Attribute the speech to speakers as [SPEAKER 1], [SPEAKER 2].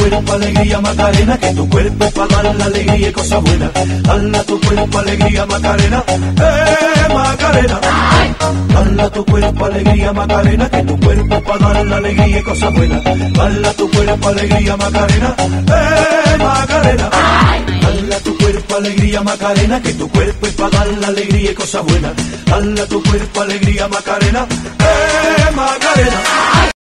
[SPEAKER 1] cuerpo alegría Macarena, que tu cuerpo es para dar la alegría y cosas buenas. Dale a tu cuerpo alegría Macarena, Macarena. Dale a tu cuerpo alegría Macarena, que tu cuerpo es para dar la alegría y cosas buenas. Dale a tu cuerpo alegría Macarena, Macarena. Dale a tu cuerpo alegría Macarena, que tu cuerpo es para dar la alegría y cosas buenas. Dale a tu cuerpo alegría Macarena, Macarena.